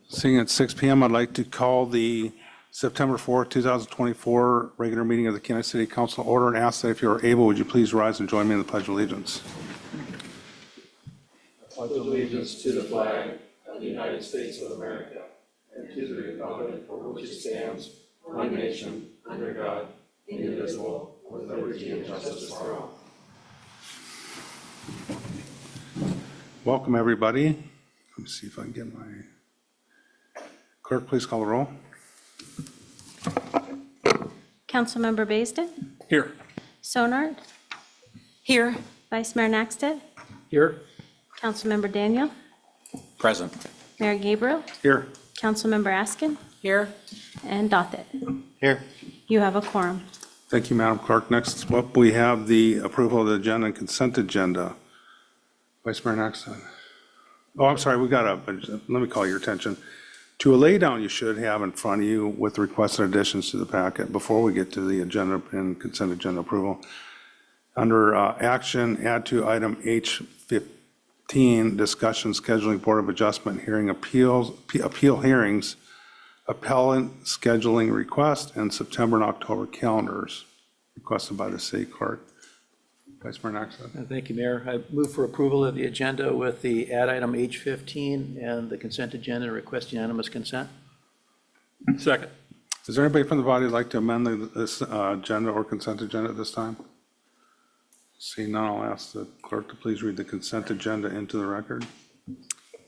Seeing at 6 p.m., I'd like to call the September 4th, 2024 regular meeting of the Kansas City Council order and ask that if you are able, would you please rise and join me in the Pledge of Allegiance? I pledge allegiance to the flag of the United States of America and to the republic for which it stands, one nation, under God, indivisible, with liberty and justice for all. Welcome, everybody. Let me see if I can get my clerk, please call the roll. Councilmember Baisden? Here. Sonard? Here. Vice Mayor Naxted? Here. Councilmember Daniel? Present. Mayor Gabriel? Here. Councilmember Askin? Here. And Dothit. Here. You have a quorum. Thank you, Madam Clerk. Next up, we have the approval of the agenda and consent agenda. Vice Mayor Naxted. Oh, I'm sorry, we got let me call your attention to a laydown you should have in front of you with the requested additions to the packet before we get to the agenda and consent agenda approval. Under action, add to item H15, discussion scheduling Board of Adjustment hearing appeal hearings, appellant scheduling request, and September and October calendars requested by the city clerk. Vice Mayor Naxted. Thank you, Mayor. I move for approval of the agenda with the add item H15 and the consent agenda, request unanimous consent. Second. Is there anybody from the body who'd like to amend this agenda or consent agenda at this time? Seeing none, I'll ask the clerk to please read the consent agenda into the record.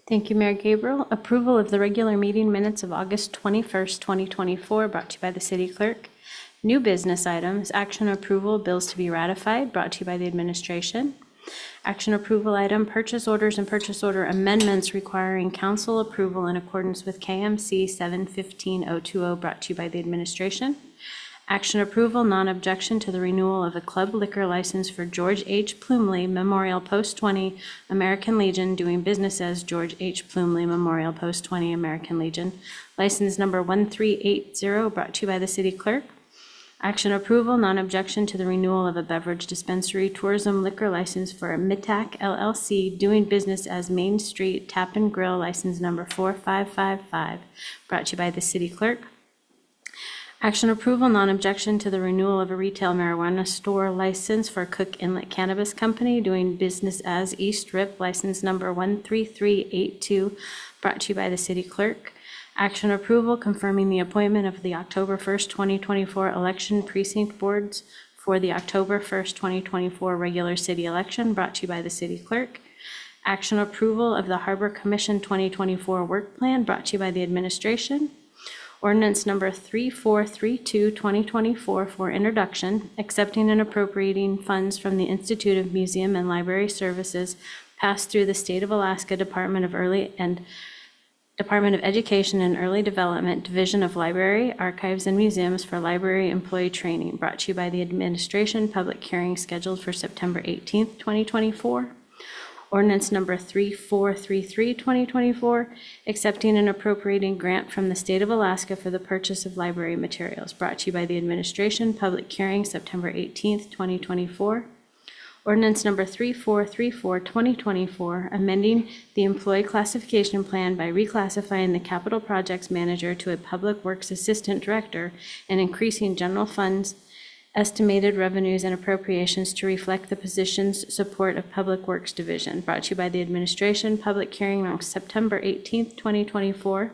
Thank you, Mayor Gabriel. Approval of the regular meeting minutes of August 21st, 2024, brought to you by the city clerk. New business items, action approval, bills to be ratified, brought to you by the administration. Action approval item, purchase orders and purchase order amendments requiring council approval in accordance with KMC 715-020, brought to you by the administration. Action approval, non-objection to the renewal of a club liquor license for George H. Plumley Memorial Post 20 American Legion, doing business as George H. Plumley Memorial Post 20 American Legion. License number 1380, brought to you by the city clerk. Action approval, non-objection to the renewal of a beverage dispensary tourism liquor license for Mitak LLC, doing business as Main Street Tap and Grill, license number 4555, brought to you by the city clerk. Action approval, non-objection to the renewal of a retail marijuana store license for Cook Inlet Cannabis Company, doing business as East Rip, license number 13382, brought to you by the city clerk. Action approval, confirming the appointment of the October 1st, 2024 election precinct boards for the October 1st, 2024 regular city election, brought to you by the city clerk. Action approval of the Harbor Commission 2024 work plan, brought to you by the administration. Ordinance number 3432, 2024 for introduction, accepting and appropriating funds from the Institute of Museum and Library Services passed through the State of Alaska Department of Education and Early Development, Division of Library, Archives, and Museums for library employee training, brought to you by the administration. Public hearing scheduled for September 18th, 2024. Ordinance number 3433, 2024, accepting and appropriating grant from the State of Alaska for the purchase of library materials, brought to you by the administration. Public hearing September 18th, 2024. Ordinance number 3434, 2024, amending the employee classification plan by reclassifying the capital projects manager to a public works assistant director and increasing general funds estimated revenues and appropriations to reflect the position's support of Public Works Division, brought to you by the administration. Public hearing on September 18th, 2024.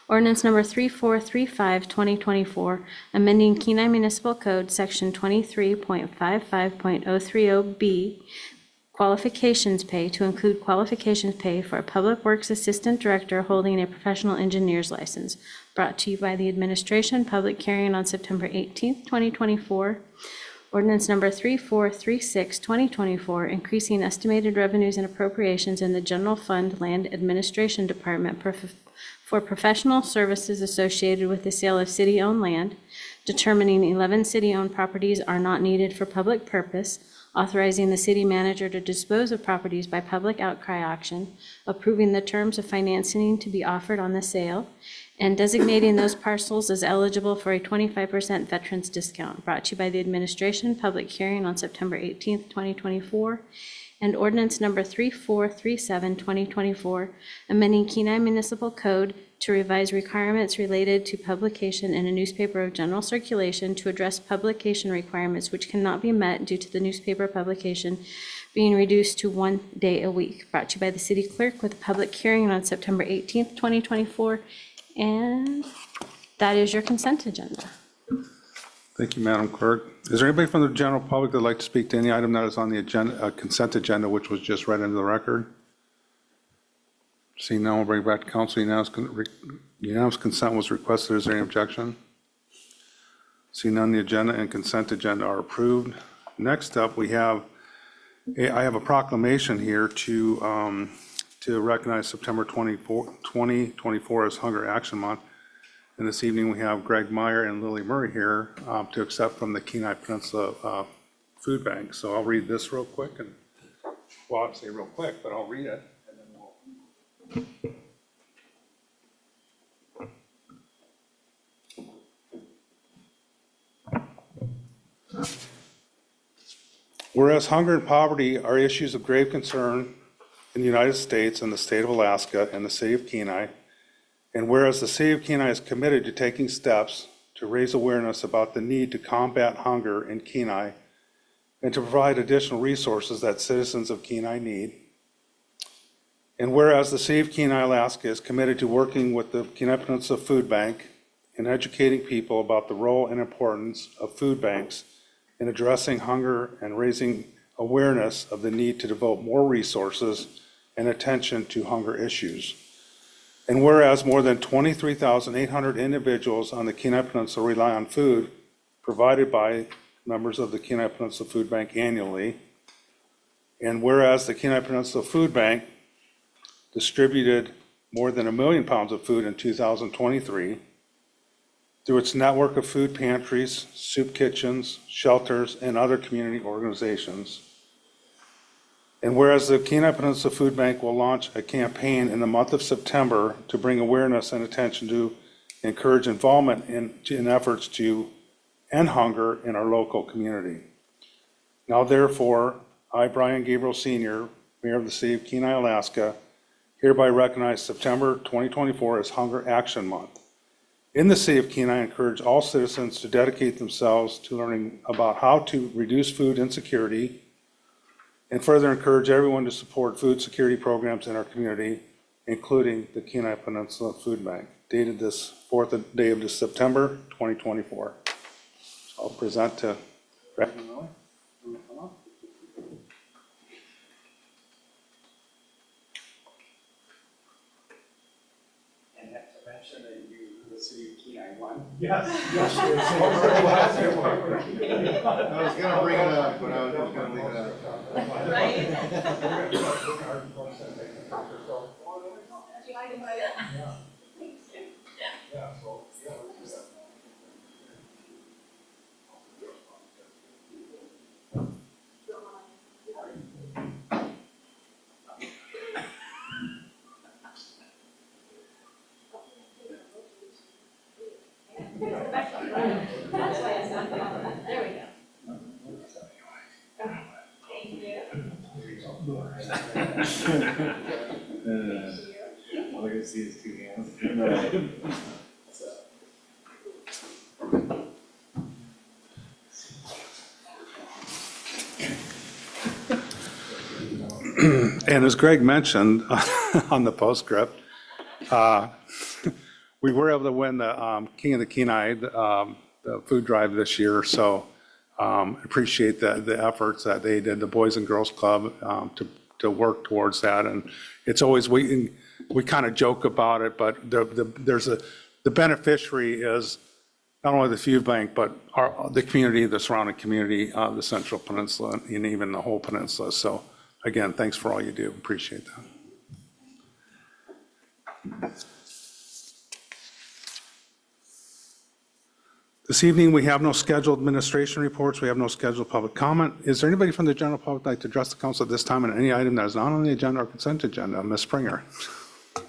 Ordinance number 3435, 2024, amending Kenai Municipal Code, Section 23.55.030B, qualifications pay to include qualifications pay for a Public Works Assistant Director holding a professional engineer's license, brought to you by the administration. Public hearing on September 18th, 2024. Ordinance number 3436, 2024, increasing estimated revenues and appropriations in the General Fund Land Administration Department for professional services associated with the sale of city-owned land, determining 11 city-owned properties are not needed for public purpose, authorizing the city manager to dispose of properties by public outcry auction, approving the terms of financing to be offered on the sale, and designating those parcels as eligible for a 25% veterans discount, brought to you by the administration. Public hearing on September 18th, 2024. and ordinance number 3437, 2024, amending Kenai Municipal Code to revise requirements related to publication in a newspaper of general circulation to address publication requirements which cannot be met due to the newspaper publication being reduced to 1 day a week. Brought to you by the city clerk with a public hearing on September 18th, 2024. And that is your consent agenda. Thank you, Madam Clerk. Is there anybody from the general public that would like to speak to any item that is on the agenda, consent agenda, which was just read into the record? Seeing none, we'll bring it back to council. Unanimous consent was requested. Is there any objection? Seeing none, the agenda and consent agenda are approved. Next up, I have a proclamation here to recognize September 2024 as Hunger Action Month. And this evening, we have Greg Meyer and Lily Murray here to accept from the Kenai Peninsula Food Bank. So I'll read this real quick, and well, I'll say real quick, but I'll read it. And then whereas hunger and poverty are issues of grave concern in the United States and the state of Alaska and the city of Kenai, and whereas the city of Kenai is committed to taking steps to raise awareness about the need to combat hunger in Kenai and to provide additional resources that citizens of Kenai need, and whereas the city of Kenai, Alaska is committed to working with the Kenai Peninsula Food Bank and educating people about the role and importance of food banks in addressing hunger and raising awareness of the need to devote more resources and attention to hunger issues. And whereas more than 23,800 individuals on the Kenai Peninsula rely on food provided by members of the Kenai Peninsula Food Bank annually, and whereas the Kenai Peninsula Food Bank distributed more than 1 million pounds of food in 2023 through its network of food pantries, soup kitchens, shelters, and other community organizations. And whereas the Kenai Peninsula Food Bank will launch a campaign in the month of September to bring awareness and attention to encourage involvement in efforts to end hunger in our local community. Now therefore, I, Brian Gabriel Sr., Mayor of the City of Kenai, Alaska, hereby recognize September 2024 as Hunger Action Month. In the City of Kenai, I encourage all citizens to dedicate themselves to learning about how to reduce food insecurity, and further encourage everyone to support food security programs in our community, including the Kenai Peninsula Food Bank, dated this 4th day of September 2024. So I'll present to Greg. And have to mention that you, the city of Kenai, won. Yes. I was gonna bring it up, but I was just gonna leave it up. All I can see is 2 hands. And as Greg mentioned on the postscript, we were able to win the King of the Kenai, the food drive this year. So appreciate the efforts that they did, the Boys and Girls Club, to work towards that. And it's always, we kind of joke about it, but the beneficiary is not only the food bank, but the community, the surrounding community, the Central Peninsula, and even the whole peninsula. So again, thanks for all you do. Appreciate that. This evening, we have no scheduled administration reports. We have no scheduled public comment. Is there anybody from the general public like to address the council at this time on any item that is not on the agenda or consent agenda? Ms. Springer.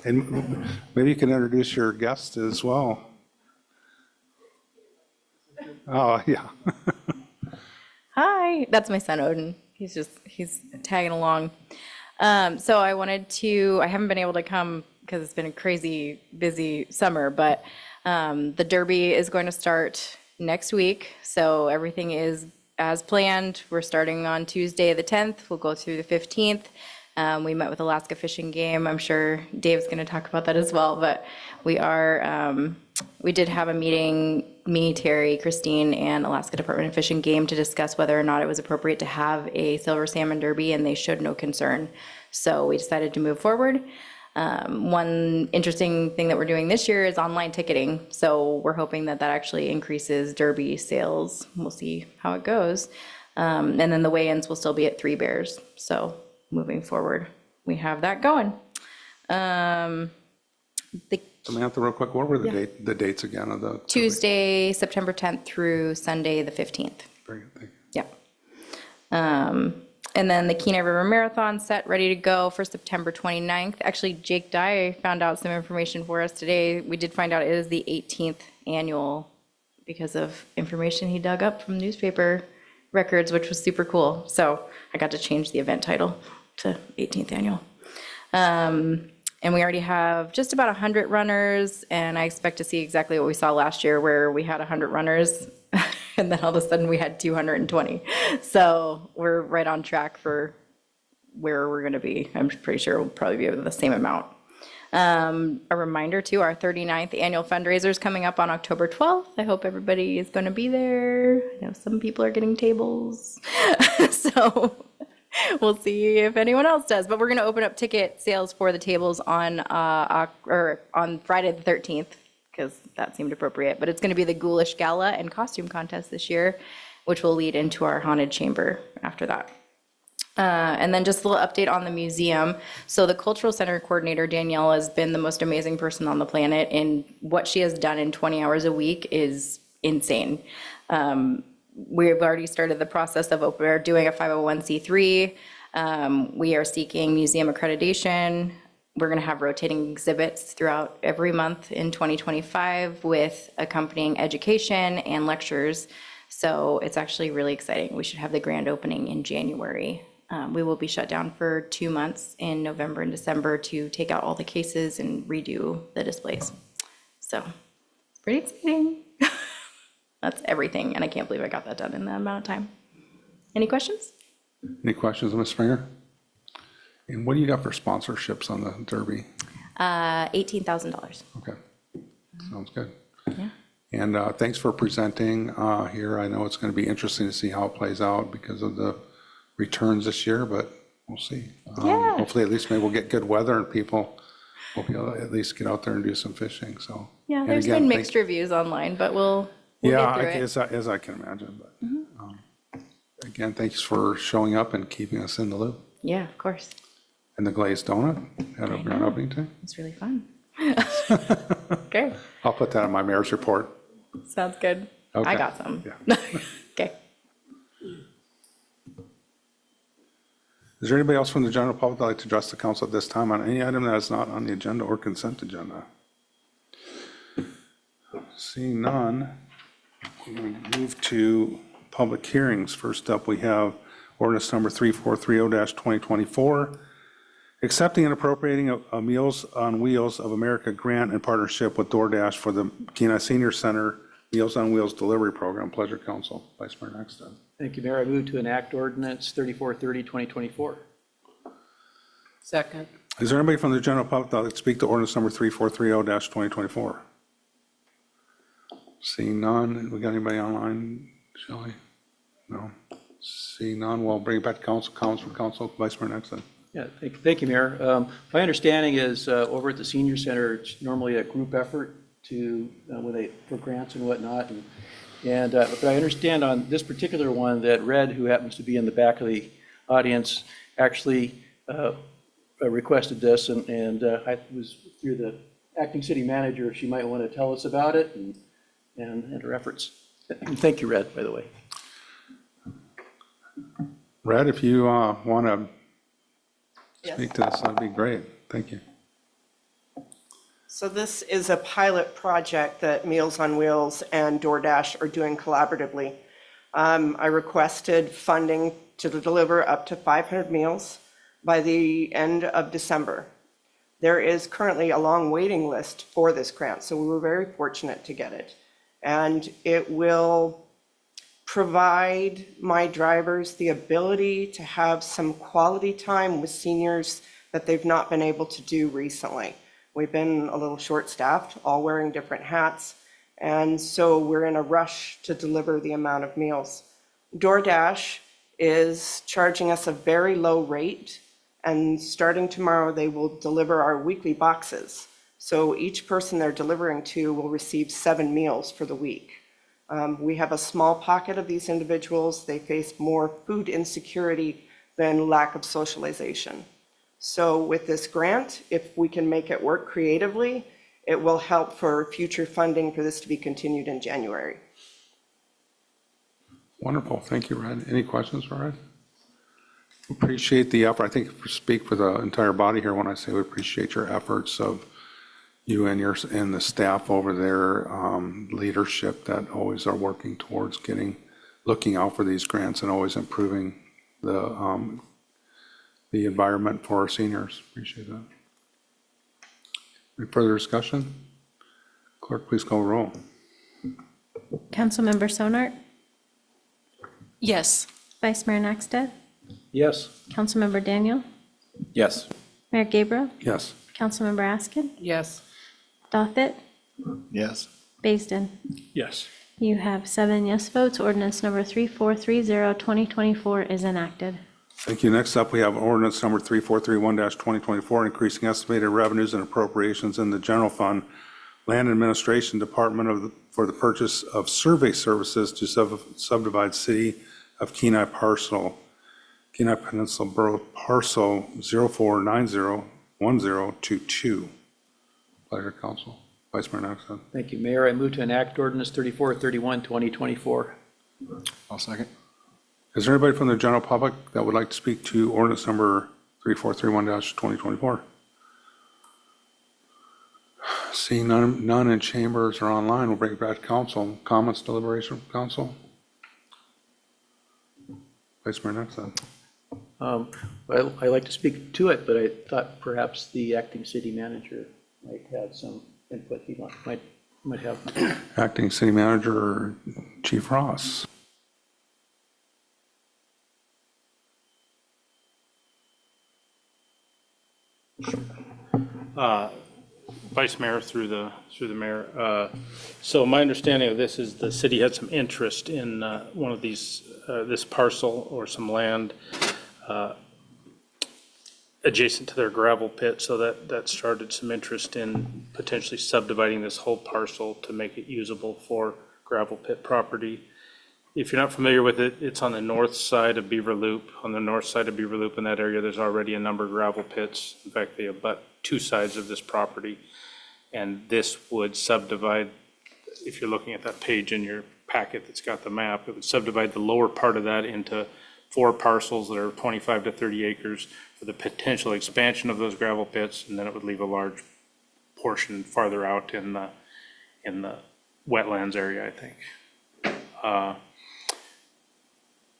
And maybe you can introduce your guest as well. Oh, yeah. Hi, that's my son Odin. he's tagging along. So I haven't been able to come because it's been a crazy busy summer, but the Derby is going to start next week. So everything is as planned. We're starting on Tuesday, the 10th. We'll go through the 15th. We met with Alaska Fish and Game. I'm sure Dave's going to talk about that as well, but we did have a meeting, me, Terry, Christine, and Alaska Department of Fish and Game, to discuss whether or not it was appropriate to have a silver salmon derby, and they showed no concern. So we decided to move forward. One interesting thing that we're doing this year is online ticketing. So we're hoping that actually increases derby sales. We'll see how it goes. And then the weigh-ins will still be at Three Bears. So moving forward, we have that going. Samantha, real quick, what were the dates again of the? Tuesday, September 10th through Sunday, the 15th. Very good, thank you. Yeah. And then the Kenai River Marathon set, ready to go for September 29th. Actually, Jake Dye found out some information for us today. We did find out it is the 18th annual because of information he dug up from newspaper records, which was super cool. So I got to change the event title to 18th annual. And we already have just about 100 runners, and I expect to see exactly what we saw last year, where we had 100 runners, and then all of a sudden we had 220. So we're right on track for where we're going to be. I'm pretty sure we'll probably be the same amount. A reminder too, our 39th annual fundraiser is coming up on October 12th. I hope everybody is going to be there. I know some people are getting tables. So we'll see if anyone else does, but we're going to open up ticket sales for the tables on Friday the 13th, because that seemed appropriate. But it's going to be the Ghoulish Gala and costume contest this year, which will lead into our haunted chamber after that. And then just a little update on the museum. So the Cultural Center coordinator, Danielle, has been the most amazing person on the planet, and what she has done in 20 hours a week is insane. We've already started the process of doing a 501c3. We are seeking museum accreditation. We're going to have rotating exhibits throughout every month in 2025 with accompanying education and lectures. So it's actually really exciting. We should have the grand opening in January. We will be shut down for 2 months in November and December to take out all the cases and redo the displays. So it's pretty exciting. That's everything, and I can't believe I got that done in that amount of time. Any questions? Any questions, Ms. Springer? And what do you got for sponsorships on the Derby? $18,000. Okay, sounds good. Yeah. And thanks for presenting here. I know it's going to be interesting to see how it plays out because of the returns this year, but we'll see. Yeah. Hopefully, at least maybe we'll get good weather and people will be able to at least get out there and do some fishing. So Yeah, and there's again, been mixed reviews online, but we'll yeah, get through it. as I can imagine. But again, thanks for showing up and keeping us in the loop. Yeah, of course. And the glazed donut had a grand opening today. It's really fun. Okay, I'll put that on my mayor's report. sounds good. Okay. I got some. Yeah. Okay. Is there anybody else from the general public that would like to address the council at this time on any item that is not on the agenda or consent agenda? Seeing none, we're going to move to public hearings. First up, we have ordinance number 3430-2024, accepting and appropriating a Meals on Wheels of America grant in partnership with DoorDash for the Kenai Senior Center Meals on Wheels delivery program. Pleasure, council. Vice Mayor Nexton. Thank you, Mayor. I move to enact ordinance 3430, 2024. Second. Is there anybody from the general public that would like to speak to ordinance number 3430-2024? Seeing none, we got anybody online, Shelley? No. Seeing none, we'll bring it back to council. Comments from council, Vice Mayor Nexton. Yeah, thank you, Mayor. My understanding is over at the senior center, it's normally a group effort to for grants and whatnot. But I understand on this particular one that Red, who happens to be in the back of the audience, actually requested this, and I was through the acting city manager. She might want to tell us about it and her efforts. And thank you, Red, by the way. Red, if you want to speak to this, that'd be great. Thank you. So this is a pilot project that Meals on Wheels and DoorDash are doing collaboratively. I requested funding to deliver up to 500 meals by the end of December. There is currently a long waiting list for this grant, so we were very fortunate to get it. And it will provide my drivers the ability to have some quality time with seniors that they've not been able to do recently. We've been a little short-staffed, all wearing different hats, and so we're in a rush to deliver the amount of meals. DoorDash is charging us a very low rate, and starting tomorrow, they will deliver our weekly boxes. So each person they're delivering to will receive 7 meals for the week. We have a small pocket of these individuals. They face more food insecurity than lack of socialization. So with this grant, if we can make it work creatively, it will help for future funding for this to be continued in January. Wonderful. Thank you, Red. Any questions for Red? Appreciate the effort. I think I speak for the entire body here when I say we appreciate your efforts of you and the staff over there, leadership that always are working towards looking out for these grants and always improving the environment for our seniors. Appreciate that. Any further discussion? Clerk, please call roll. Councilmember Sonart, Yes. Vice Mayor Nakstad, Yes. Councilmember Daniel, Yes. Mayor Gabriel, Yes. Councilmember Askin, Yes. Dothit, Yes. Baisden. Yes. You have 7 yes votes. Ordinance number 3430, 2024 is enacted. Thank you. Next up, we have ordinance number 3431-2024, increasing estimated revenues and appropriations in the general fund, Land Administration Department for the purchase of survey services to subdivide City of Kenai Kenai Peninsula Borough Parcel 04901022. Pleasure, Council. Vice Mayor Nakstad. Thank you, Mayor. I move to enact ordinance 3431, 2024. I'll second. Is there anybody from the general public that would like to speak to ordinance number 3431-2024? Seeing none in chambers or online, we'll bring it back to council. Comments, deliberation, council? Vice Mayor Nakstad. I like to speak to it, but I thought perhaps the acting city manager might have some input he might have. Acting City Manager, Chief Ross. Vice Mayor through the mayor. So my understanding of this is the city had some interest in one of these, this parcel or some land adjacent to their gravel pit. So that started some interest in potentially subdividing this whole parcel to make it usable for gravel pit property. If you're not familiar with it, it's on the north side of Beaver Loop. On the north side of Beaver Loop in that area, there's already a number of gravel pits. In fact, they abut 2 sides of this property. And this would subdivide, if you're looking at that page in your packet that's got the map, it would subdivide the lower part of that into 4 parcels that are 25 to 30 acres for the potential expansion of those gravel pits. And then it would leave a large portion farther out in the wetlands area, I think.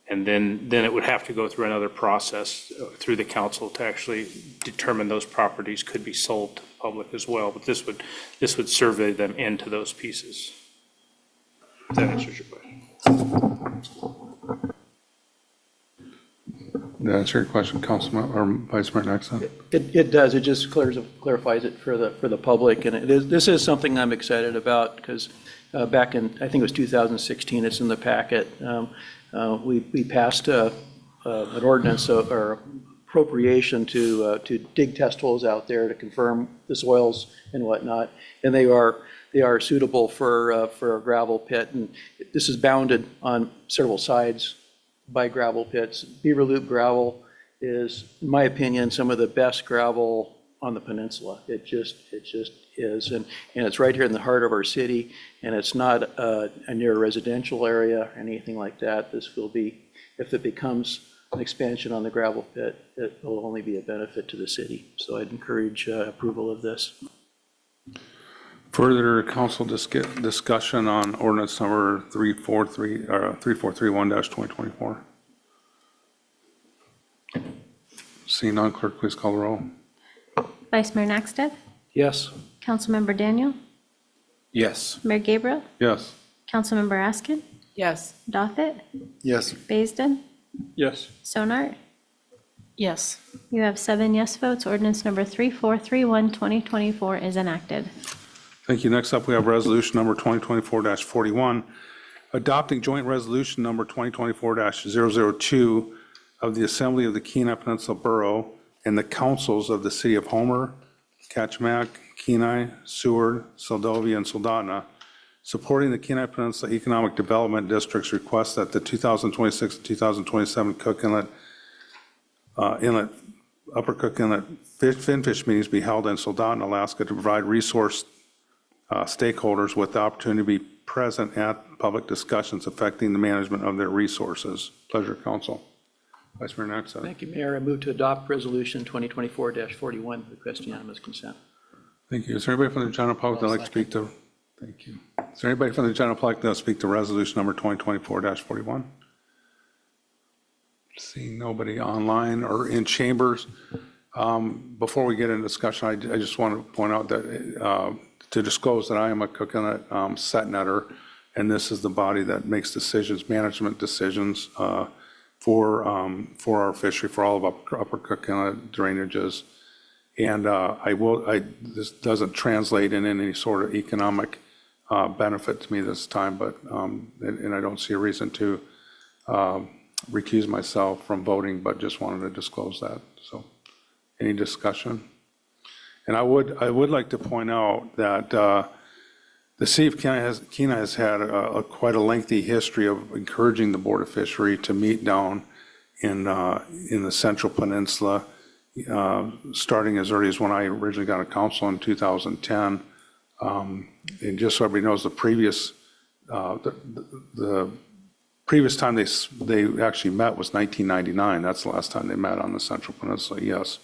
And then it would have to go through another process through the council to actually determine those properties could be sold to the public as well. But this would survey them into those pieces. If that answers your question. Did that answer your question, Councilman or Vice Mayor Nakstad? It does. It just clarifies it for the public, and this is something I'm excited about because back in, I think it was 2016, it's in the packet. We passed an ordinance or appropriation to dig test holes out there to confirm the soils and whatnot, and they are suitable for a gravel pit. And this is bounded on several sides by gravel pits. Beaver Loop gravel is, in my opinion, some of the best gravel on the peninsula. It just is, and it's right here in the heart of our city, and it's not a near residential area or anything like that. This will be, if it becomes an expansion on the gravel pit, it will only be a benefit to the city. So I'd encourage approval of this. Further council discussion on ordinance number 3431-2024. Seeing none, clerk, please call the roll. Vice Mayor Nakstad, Yes. Councilmember Daniel, Yes. Mayor Gabriel, Yes. Councilmember Askin, Yes. Doffett, Yes. Baisden, Yes. Sonart. Yes. You have 7 yes votes. Ordinance number 3431-2024 is enacted. Thank you. Next up, we have resolution number 2024-41, adopting joint resolution number 2024-002 of the Assembly of the Kenai Peninsula Borough and the councils of the city of Homer, Kachemak, Kenai, Seward, Seldovia, and Soldotna, supporting the Kenai Peninsula Economic Development District's request that the 2026 and 2027 Cook Inlet, Upper Cook Inlet Finfish meetings be held in Soldotna, Alaska, to provide resource stakeholders with the opportunity to be present at public discussions affecting the management of their resources. Pleasure, council. Vice Mayor Nakstad. Thank you, Mayor. I move to adopt Resolution 2024-41. Request unanimous consent. Thank you. Is there anybody from the general public that'd like to speak to? Thank you. Is there anybody from the general public that'll speak to resolution number 2024-41? Seeing nobody online or in chambers. Before we get into discussion, I just want to point out that to disclose that I am a Cook Inlet set netter, and this is the body that makes decisions, management decisions for our fishery, for all of Upper Cook Inlet drainages. And this doesn't translate in any sort of economic benefit to me this time, but, and I don't see a reason to recuse myself from voting, but just wanted to disclose that. So, any discussion? And I would like to point out that the city of Kenai has had quite a lengthy history of encouraging the Board of Fishery to meet down in the Central Peninsula, starting as early as when I originally got on council in 2010. And just so everybody knows, the previous time they actually met was 1999. That's the last time they met on the Central Peninsula, yes.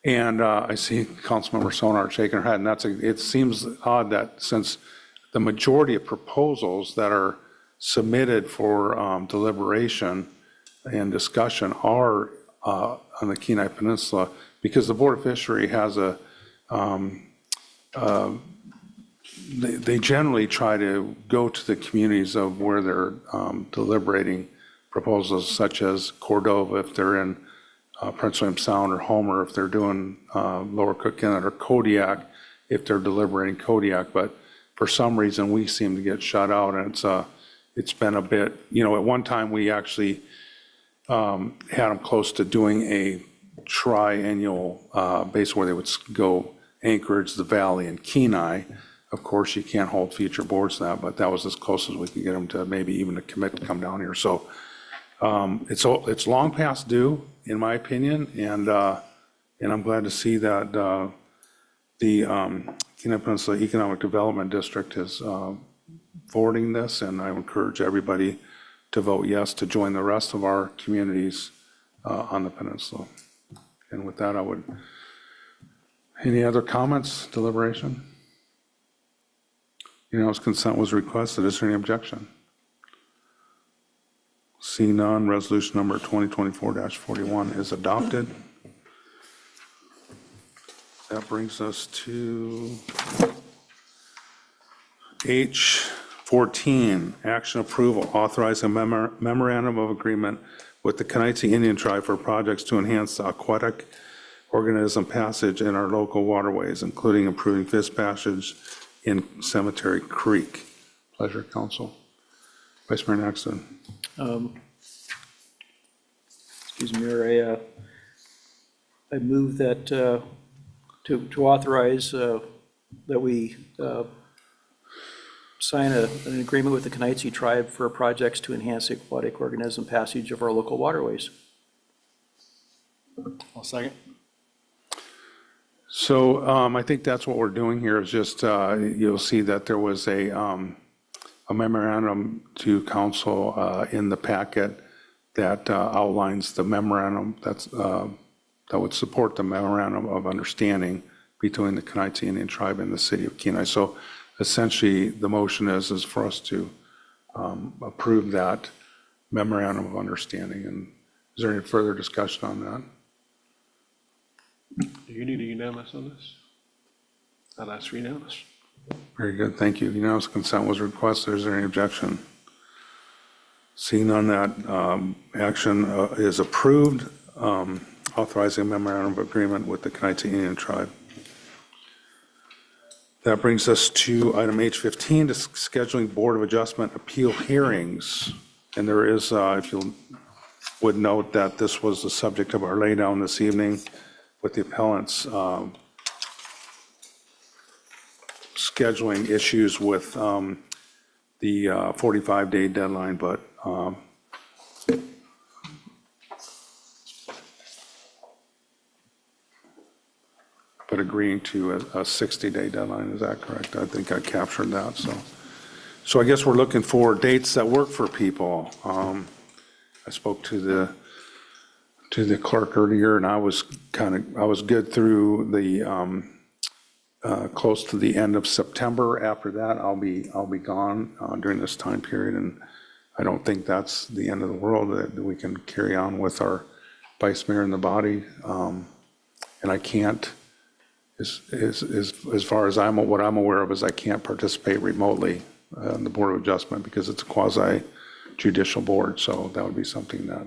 And I see Councilmember Sonart shaking her head, and it seems odd that since the majority of proposals that are submitted for deliberation and discussion are on the Kenai Peninsula, because the Board of Fishery has they generally try to go to the communities of where they're deliberating proposals, such as Cordova if they're in Prince William Sound, or Homer if they're doing Lower Cook Inlet, or Kodiak if they're deliberating Kodiak. But for some reason, we seem to get shut out, and it's been a bit, at one time we actually had them close to doing a triennial base where they would go Anchorage, the Valley, and Kenai. Of course, you can't hold future boards to that, but that was as close as we could get them to maybe even to commit to come down here. So it's long past due, in my opinion, and I'm glad to see that the Kenai Peninsula Economic Development District is forwarding this, and I encourage everybody to vote yes to join the rest of our communities on the peninsula. And with that, any other comments, deliberation? Unanimous consent was requested. Is there any objection? Seeing none, resolution number 2024-41 is adopted. That brings us to H14, action approval, authorizing memorandum of agreement with the Kenaitze Indian Tribe for projects to enhance the aquatic organism passage in our local waterways, including improving fish passage in Cemetery Creek. Pleasure, council. Vice Mayor Nakstad. Excuse me, Mayor, I move that to authorize that we sign an agreement with the Kenaitze Tribe for projects to enhance the aquatic organism passage of our local waterways. I'll second. So I think that's what we're doing here is just, you'll see that there was a memorandum to council in the packet that outlines the memorandum that would support the memorandum of understanding between the Kenites Indian Tribe and the city of Kenai. So essentially, the motion is for us to approve that memorandum of understanding. And is there any further discussion on that? Do you need a unanimous on this? I'll ask for unanimous. Very good, thank you. Unanimous consent was requested. Is there any objection? Seeing none, that action is approved, authorizing a memorandum of agreement with the Kenites Indian Tribe. That brings us to item H15, scheduling Board of Adjustment appeal hearings. And there is, if you would note that this was the subject of our laydown this evening with the appellants scheduling issues with the 45-day deadline, but agreeing to a 60-day deadline. Is that correct? I think I captured that. So I guess we're looking for dates that work for people. I spoke to the clerk earlier, and I was good through the close to the end of September. After that, I'll be gone during this time period, and I don't think that's the end of the world, that we can carry on with our vice mayor in the body. And I can't, as far as what I'm aware of, is I can't participate remotely in the Board of Adjustment because it's a quasi-judicial board. So that would be something that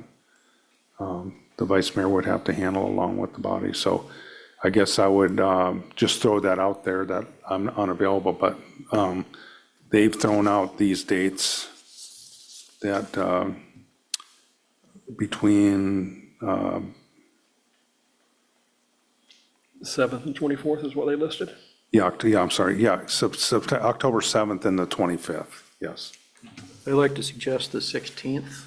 the vice mayor would have to handle along with the body. So I guess I would just throw that out there that I'm unavailable, but they've thrown out these dates that between 7th and 24th is what they listed? I'm sorry, October 7th and the 25th, yes. I'd like to suggest the 16th,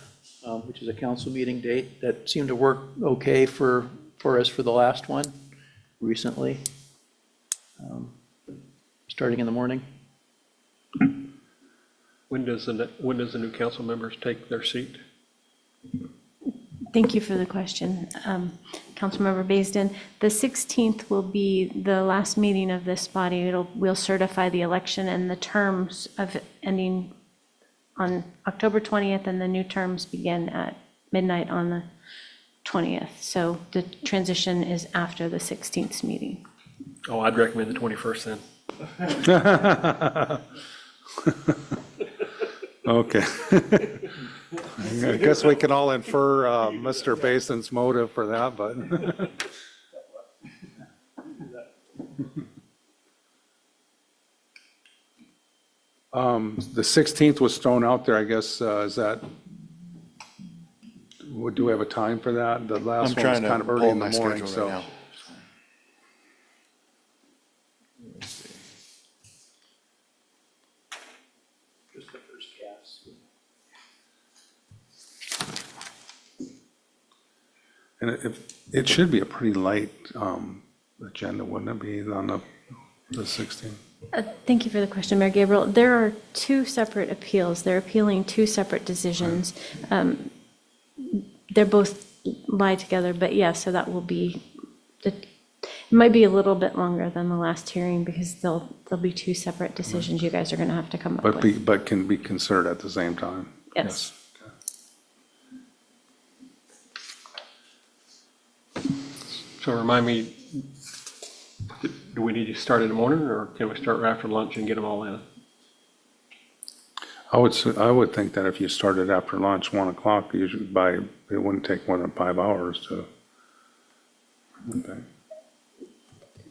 which is a council meeting date. That seemed to work okay for us for the last one recently, starting in the morning. When does the new council members take their seat? Thank you for the question, Councilmember Baisden. The 16th will be the last meeting of this body. We'll certify the election and the terms of ending on October 20th, and the new terms begin at midnight on the 20th. So the transition is after the 16th meeting. Oh, I'd recommend the 21st then. Okay. I guess we can all infer Mr. Basin's motive for that, but. The 16th was thrown out there, I guess, is that, do we have a time for that? The last one was kind of early in the morning, so. Just the first cast. And it should be a pretty light agenda, wouldn't it be, on the 16th? Thank you for the question, Mayor Gabriel. There are two separate appeals. They're appealing two separate decisions. They're both lie together, but yeah, so that will be, it might be a little bit longer than the last hearing because there'll be two separate decisions you guys are going to have to come up with. But can be considered at the same time? Yes. So remind me, do we need to start in the morning, or can we start right after lunch and get them all in? I would think that if you started after lunch, 1 o'clock, usually it wouldn't take more than 5 hours to.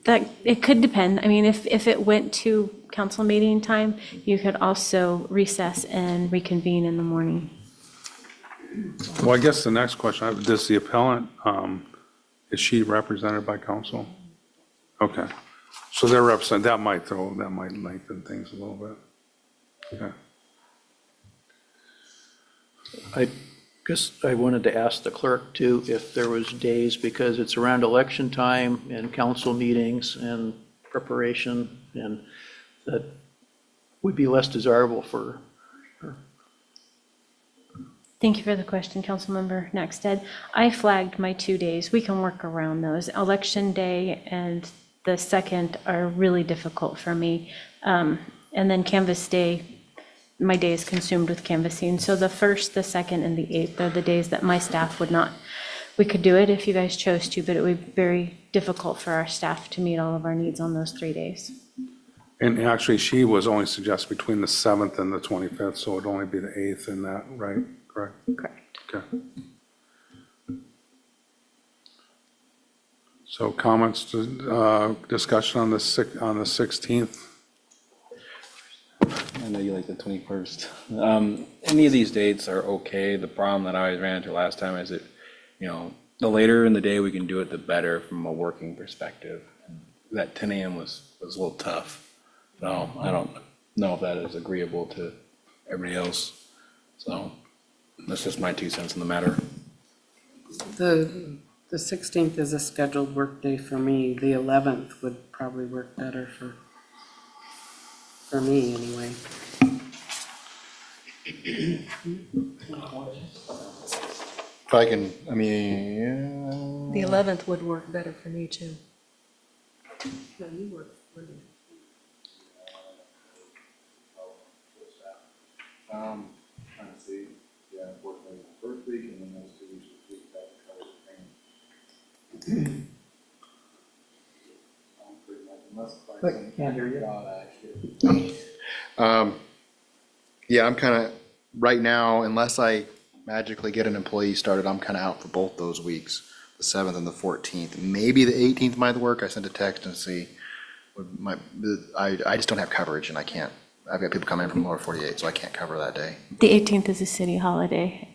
That, it could depend. I mean, if it went to council meeting time, you could also recess and reconvene in the morning. Well, I guess the next question, does the appellant, is she represented by counsel? Okay. So they're represented, that might lengthen things a little bit. Okay. I guess I wanted to ask the clerk too, if there was days, because it's around election time and council meetings and preparation, and that would be less desirable for her. Thank you for the question, Councilmember Naxted. I flagged my 2 days. We can work around those. Election day and the 2nd are really difficult for me. And then Canvas Day, my day is consumed with canvassing. So the 1st, the 2nd, and the 8th are the days that my staff would not, we could do it if you guys chose to, but it would be very difficult for our staff to meet all of our needs on those 3 days. And actually, she was only suggesting between the 7th and the 25th, so it'd only be the 8th in that, right? Correct? Correct. Okay. So comments, discussion on the 16th? I know you like the 21st. Any of these dates are okay. The problem that I always ran into last time is that, the later in the day we can do it, the better from a working perspective. That 10 a.m. was a little tough. So I don't know if that is agreeable to everybody else. So that's just my 2 cents in the matter. The 16th is a scheduled work day for me. The 11th would probably work better for me anyway. If I can, I mean, The 11th would work better for me too. No, you work for me. trying to see, yeah, unfortunately, the first week and then those 2 weeks this week, that covers the training. Pretty much, unless Quick, can't hear you. Yeah, I'm kind of, right now, unless I magically get an employee started, I'm kind of out for both those weeks, the 7th and the 14th. Maybe the 18th might work. I sent a text and see. I just don't have coverage and I can't. I've got people coming in from lower 48, so I can't cover that day. The 18th is a city holiday.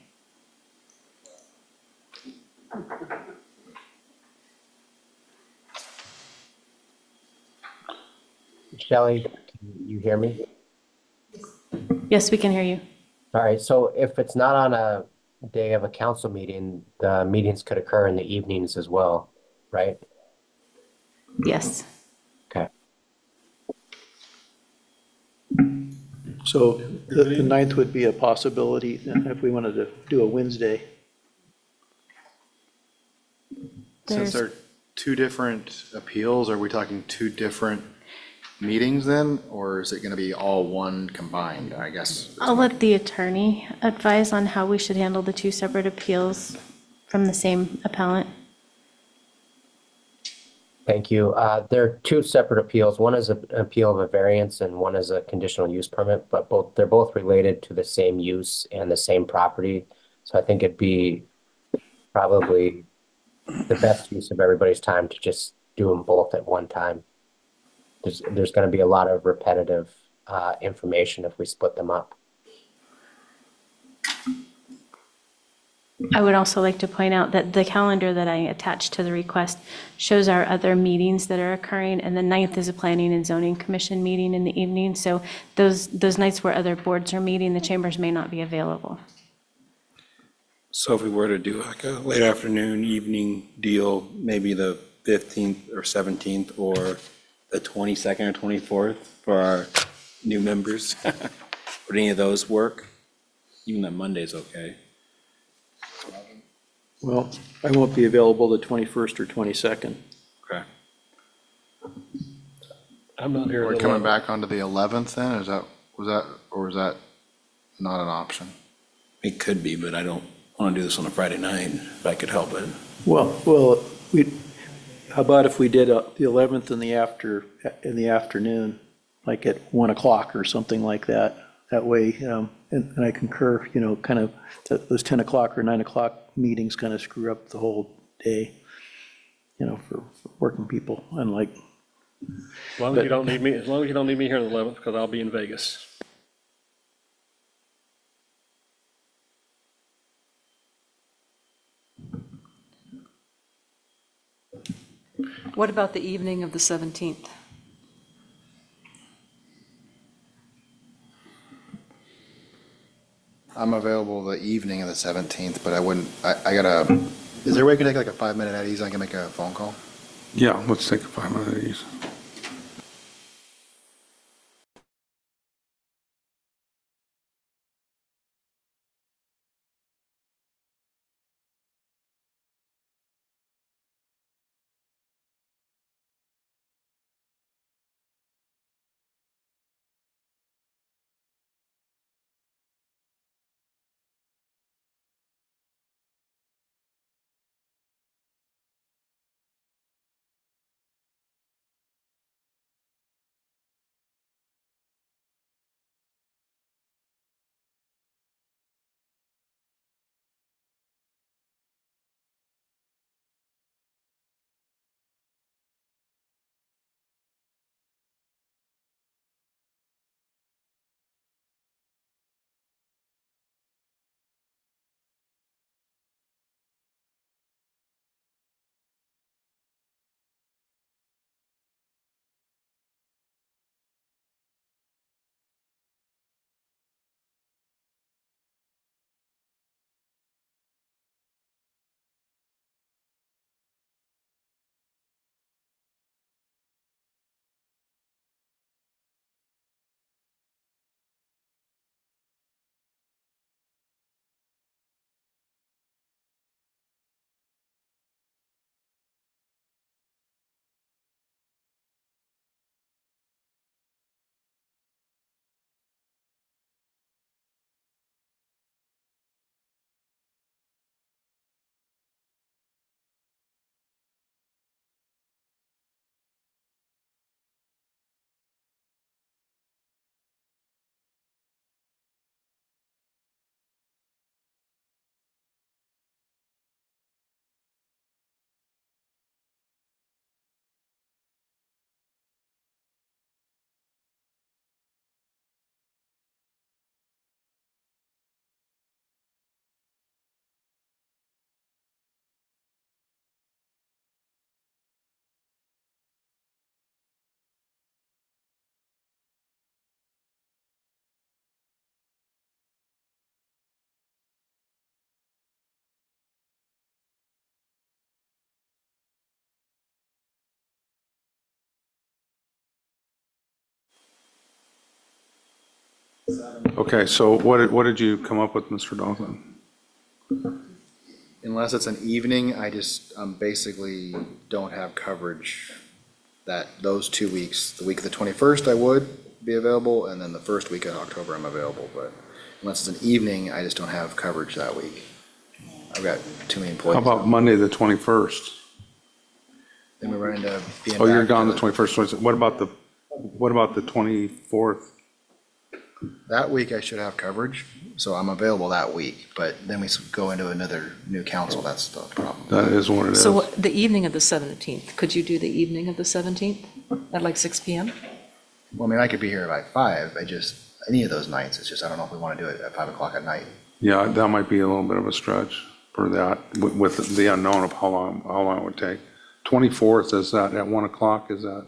Shelley, can you hear me? Yes, we can hear you. All right, so if it's not on a day of a council meeting, the meetings could occur in the evenings as well, right? Yes. Okay. So the 9th would be a possibility if we wanted to do a Wednesday. Since there are 2 different appeals, are we talking 2 different meetings then? Or is it going to be all one combined, I guess? I'll let the attorney advise on how we should handle the 2 separate appeals from the same appellant. Thank you. There are 2 separate appeals. One is an appeal of a variance and one is a conditional use permit, but they're both related to the same use and the same property. So I think it'd be probably the best use of everybody's time to just do them both at one time. There's going to be a lot of repetitive information if we split them up. I would also like to point out that the calendar that I attached to the request shows our other meetings that are occurring, and the 9th is a Planning and Zoning Commission meeting in the evening. So those nights where other boards are meeting, the chambers may not be available. So if we were to do like a late afternoon, evening deal, maybe the 15th or 17th or the 22nd or 24th for our new members, would any of those work? Even that Monday's okay. Well, I won't be available the 21st or 22nd. Okay. I'm not here. We're coming back onto the 11th then? Was that not an option? It could be, but I don't want to do this on a Friday night if I could help it. Well, how about if we did the 11th in the afternoon, like at 1 o'clock or something like that? That way, and I concur, kind of those 10 o'clock or 9 o'clock meetings kind of screw up the whole day, for working people, unlike. As long as you don't need me, as long as you don't need me here on the 11th, because I'll be in Vegas. What about the evening of the 17th? I'm available the evening of the 17th, but I wouldn't, I gotta, is there a way I can take like a 5-minute at ease? I can make a phone call? Yeah, let's take a 5-minute ease. Okay, so what did you come up with, Mr. Dalton? Unless it's an evening, I just, basically don't have coverage those 2 weeks. The week of the 21st, I would be available, and then the first week of October, I'm available, but unless it's an evening, I just don't have coverage that week. I've got too many employees. How about Monday, the 21st? Then we run into being Oh, you're back gone to the 21st. What about the 24th? That week I should have coverage, so I'm available that week, but then we go into another new council, that's the problem. That is what it is. So the evening of the 17th, could you do the evening of the 17th at like 6 PM? Well, I mean, I could be here by 5, any of those nights, it's just, I don't know if we want to do it at 5 o'clock at night. Yeah, that might be a little bit of a stretch for that, with the unknown of how long it would take. 24th, is that at 1 o'clock, is that?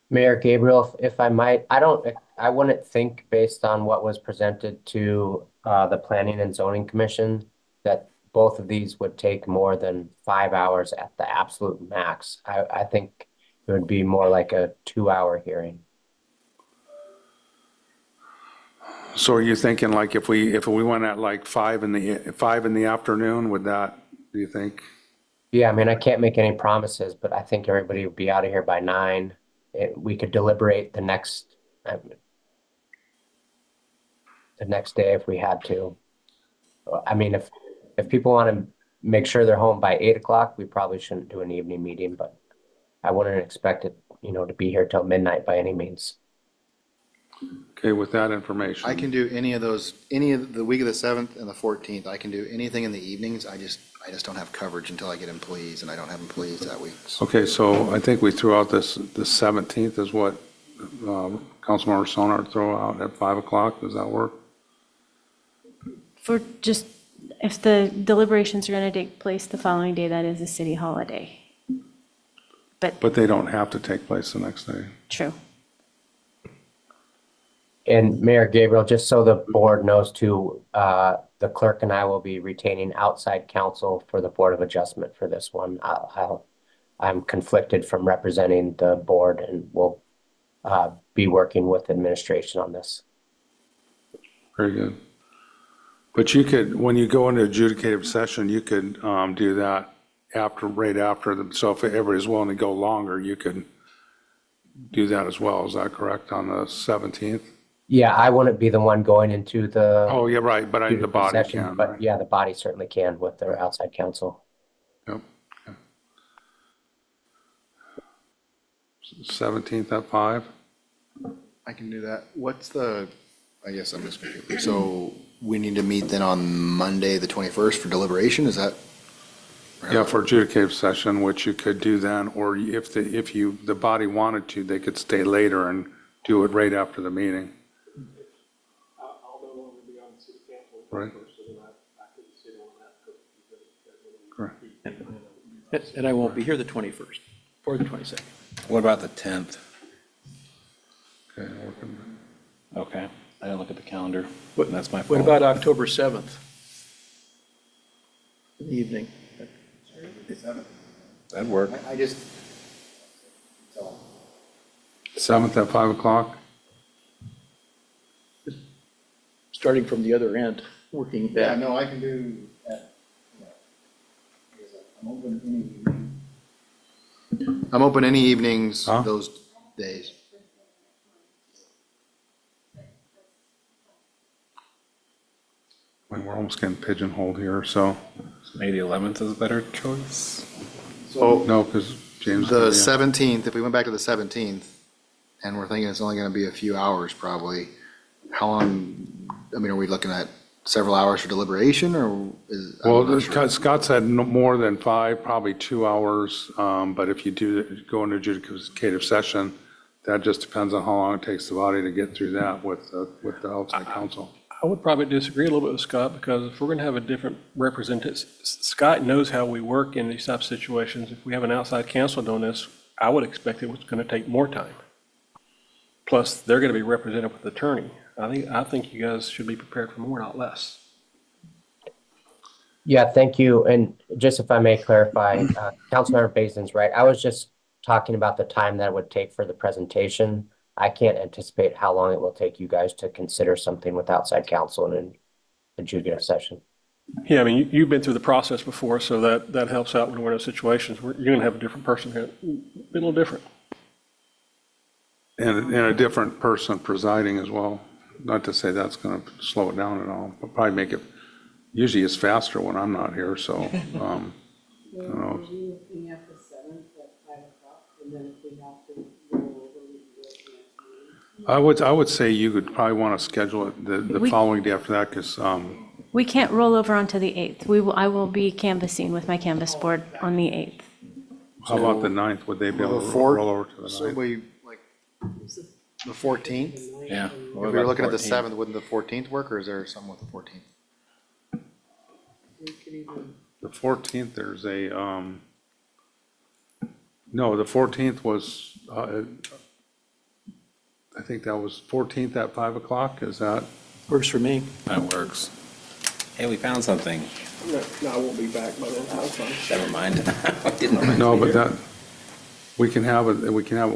Mayor Gabriel, if I might, I wouldn't think based on what was presented to the Planning and Zoning Commission that both of these would take more than 5 hours at the absolute max. I think it would be more like a 2-hour hearing. So are you thinking like if we went at like 5 in the afternoon, would that, do you think? Yeah, I mean, I can't make any promises, but I think everybody would be out of here by 9. We could deliberate the next day if we had to. I mean, if people want to make sure they're home by 8 o'clock, we probably shouldn't do an evening meeting, but I wouldn't expect it, to be here till midnight by any means. Okay, with that information. I can do any of the week of the 7th and the 14th, I can do anything in the evenings, I just don't have coverage until I get employees, and I don't have employees that week. So Okay, so I think we threw out the 17th is what Councilmember Sonard throw out at 5 o'clock. Does that work? For just, if the deliberations are going to take place the following day, that is a city holiday. But they don't have to take place the next day. True. And Mayor Gabriel, just so the board knows too, the clerk and I will be retaining outside counsel for the Board of Adjustment for this one. I'm conflicted from representing the board and will be working with administration on this. Very good. But you could, when you go into adjudicative session, you could do that right after. So if everybody's willing to go longer, you could do that as well. Is that correct on the 17th? Yeah, I wouldn't be the one going into the. Oh, yeah, right, but the body session, can. But Right? yeah, the body certainly can with their outside counsel. Yep. Okay. 17th at 5? I can do that. I guess I'm just, so we need to meet then on Monday, the 21st for deliberation, is that? Yeah, for adjudicative session, which you could do then, or if the body wanted to, they could stay later and do it right after the meeting. I'll no longer be on the city council. Right. So then I could sit on that. Correct. And I won't be here the 21st or the 22nd. What about the 10th? Okay, working. Okay, I didn't look at the calendar. What- That's my What fault. about October 7th? In the evening? That'd work. I just. 7th at 5 o'clock? Starting from the other end, working back. no, I can do that. I'm open any evenings Huh? those days. I mean, we're almost getting pigeonholed here, so, Maybe the 11th is a better choice. So no, because James. the yeah. 17th, if we went back to the 17th, and we're thinking it's only going to be a few hours probably, how long, I mean, are we looking at several hours for deliberation, or is? I'm Well, not sure. Scott said no more than 5, probably 2 hours, but if you go into adjudicative session, that just depends on how long it takes the body to get through that with the outside counsel. I would probably disagree a little bit with Scott, because if we're going to have a different representative, Scott knows how we work in these type of situations. If we have an outside counsel doing this, I would expect it was going to take more time. Plus, they're going to be represented with attorney. I think you guys should be prepared for more, not less. Yeah, thank you. And just if I may clarify, Councilmember Basin's right. I was just talking about the time that it would take for the presentation. I can't anticipate how long it will take you guys to consider something with outside counsel in an adjudicative session. Yeah, I mean, you've been through the process before, so that helps out when we're in those situations where you're going to have a different person here. Be a little different. And a different person presiding as well. Not to say that's going to slow it down at all, but probably make it, usually it's faster when I'm not here, so, I don't know. Are we looking at the 7th at 5 o'clock, and then if we have to roll over, we can do it the next meeting? I would say you could probably want to schedule it the following day after that, because, We can't roll over onto the 8th. I will be canvassing with my canvas board on the 8th. how about the 9th? Would they be able to Before- roll over to the So 9th? we, like, the 14th? Yeah. If we were looking at the 7th, wouldn't the 14th work, or is there something with the 14th? We could even, The 14th, there's a, no, the 14th was, I think that was 14th at 5 o'clock, is that? Works for me. That works. Hey, we found something. No, I won't be back by then. That's fine. Never mind. I didn't know. No, but that, we can have it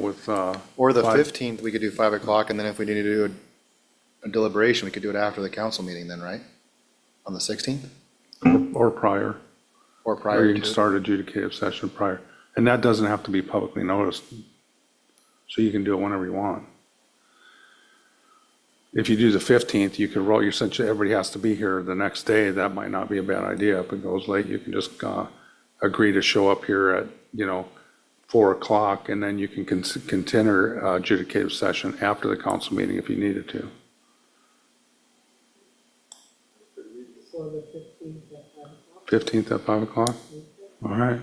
with, Or the 5. 15th, we could do 5 o'clock, and then if we need to do a deliberation, we could do it after the council meeting then, right? On the 16th? or prior. Or Or prior you can to? start adjudicative session prior. And that doesn't have to be publicly noticed. So you can do it whenever you want. If you do the 15th, you could roll, since everybody has to be here the next day, that might not be a bad idea. If it goes late, you can just agree to show up here at, 4 o'clock, and then you can continue adjudicative session after the council meeting if you needed to. so the 15th at 5 o'clock? 15th at 5 o'clock? All right.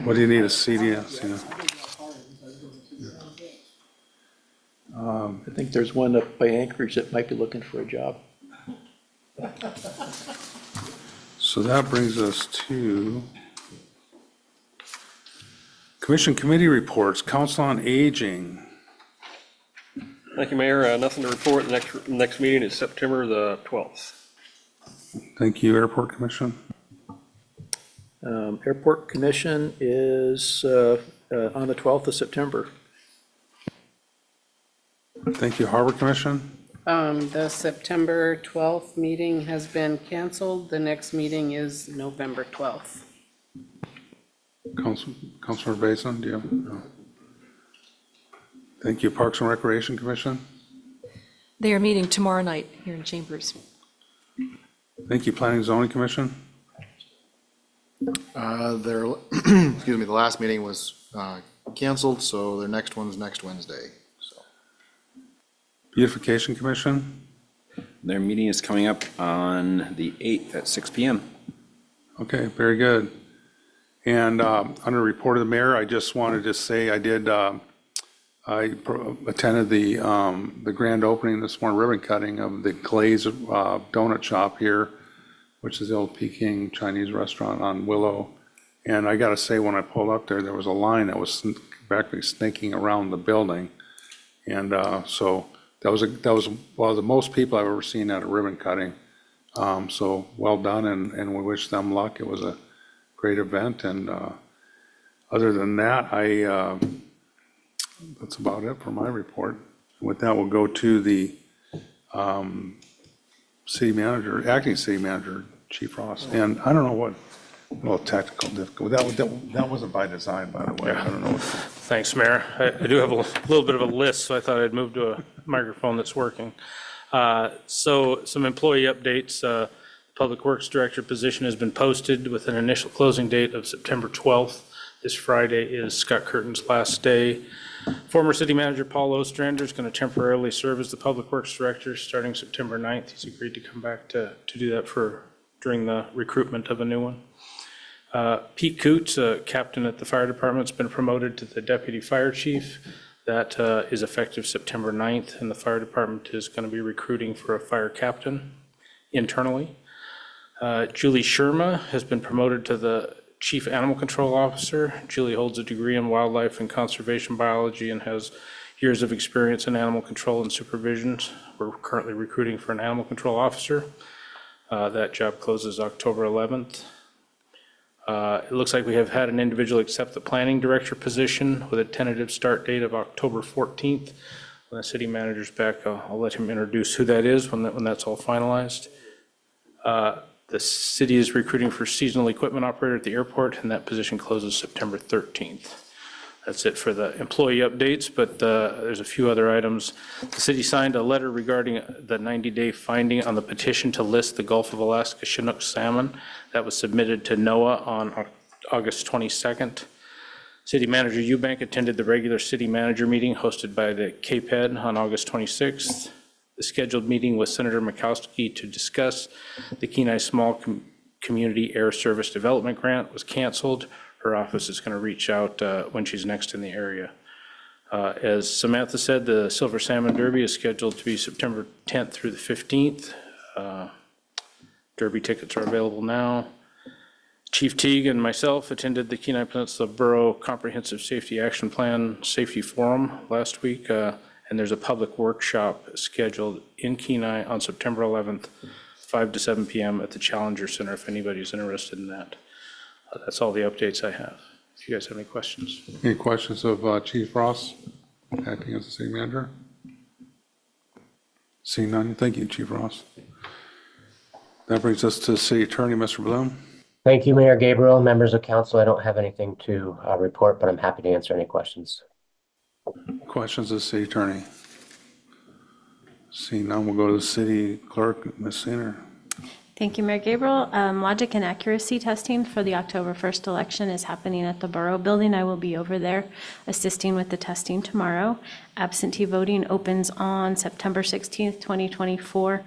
What do you need, a CDS? I think there's one up by Anchorage that might be looking for a job. So that brings us to Commission Committee reports, Council on Aging. Thank you, Mayor. Nothing to report. The next meeting is September the 12th. Thank you, Airport Commission. Airport Commission is on the 12th of September. Thank you, Harbor Commission. The September 12th meeting has been canceled. The next meeting is November 12th. Councilor Basin, do you have? No. Thank you, Parks and Recreation Commission. They are meeting tomorrow night here in Chambers. Thank you, Planning and Zoning Commission. Excuse me, the last meeting was canceled, so their next one's next Wednesday, so. Beautification Commission. Their meeting is coming up on the 8th at 6 p.m. Okay, very good. And under report of the mayor, I just wanted to say I attended the grand opening this morning, ribbon cutting of the Glaze donut shop here, which is the old Peking Chinese restaurant on Willow. And I got to say, when I pulled up there, there was a line that was practically snaking around the building. And so that was one of the most people I've ever seen at a ribbon cutting. So well done, and we wish them luck. It was a great event. And other than that, that's about it for my report. With that, we'll go to the city manager, acting city manager, Chief Ross. And I don't know what, well, technical difficulty. That wasn't by design, by the way. I don't know. Thanks, Mayor. I do have a little bit of a list, so I thought I'd move to a microphone that's working. So some employee updates. Public Works Director position has been posted with an initial closing date of September 12th. This Friday is Scott Curtin's last day. Former City Manager Paul Ostrander is going to temporarily serve as the Public Works Director starting September 9th. He's agreed to come back to do that during the recruitment of a new one. Pete Coots, a captain at the fire department, has been promoted to the Deputy Fire Chief. That is effective September 9th, and the fire department is going to be recruiting for a fire captain internally. Julie Sherma has been promoted to the Chief Animal Control Officer. Julie holds a degree in wildlife and conservation biology and has years of experience in animal control and supervision. We're currently recruiting for an animal control officer. That job closes October 11th. It looks like we have had an individual accept the planning director position with a tentative start date of October 14th. When the city manager's back, I'll let him introduce who that is when that's all finalized. The city is recruiting for seasonal equipment operator at the airport, and that position closes September 13th. That's it for the employee updates, but there's a few other items. The city signed a letter regarding the 90-day finding on the petition to list the Gulf of Alaska Chinook salmon. That was submitted to NOAA on August 22nd. City Manager Eubank attended the regular city manager meeting hosted by the KPED on August 26th. The scheduled meeting with Senator Murkowski to discuss the Kenai Small Community Air Service Development Grant was canceled. Her office is going to reach out when she's next in the area. As Samantha said, the Silver Salmon Derby is scheduled to be September 10th through the 15th. Derby tickets are available now. Chief Teague and myself attended the Kenai Peninsula Borough Comprehensive Safety Action Plan Safety Forum last week, and there's a public workshop scheduled in Kenai on September 11th, 5 to 7 p.m. at the Challenger Center if anybody's interested in that. That's all the updates I have. If you guys have any questions. Any questions of Chief Ross, acting as the city manager? Seeing none, thank you, Chief Ross. That brings us to City Attorney, Mr. Bloom. Thank you, Mayor Gabriel, members of council. I don't have anything to report, but I'm happy to answer any questions. Questions of the City Attorney? Seeing none, we'll go to the City Clerk, Ms. Sainer. Thank you, Mayor Gabriel. Logic and accuracy testing for the October 1st election is happening at the Borough Building. I will be over there assisting with the testing tomorrow. Absentee voting opens on September 16th, 2024.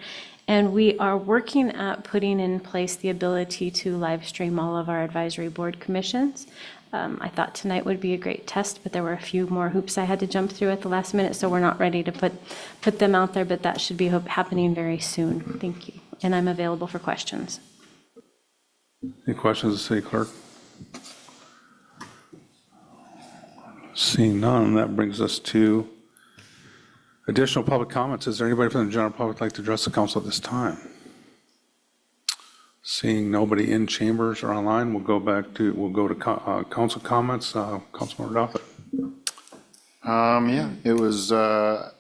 And we are working at putting in place the ability to live stream all of our advisory board commissions. I thought tonight would be a great test, but there were a few more hoops I had to jump through at the last minute, so we're not ready to put them out there, but that should be happening very soon. Thank you. And I'm available for questions. Any questions of the City Clerk? Seeing none, that brings us to additional public comments. Is there anybody from the general public like to address the council at this time? Seeing nobody in chambers or online, we'll go to council comments. Councilmember Doffett. Yeah, it was, I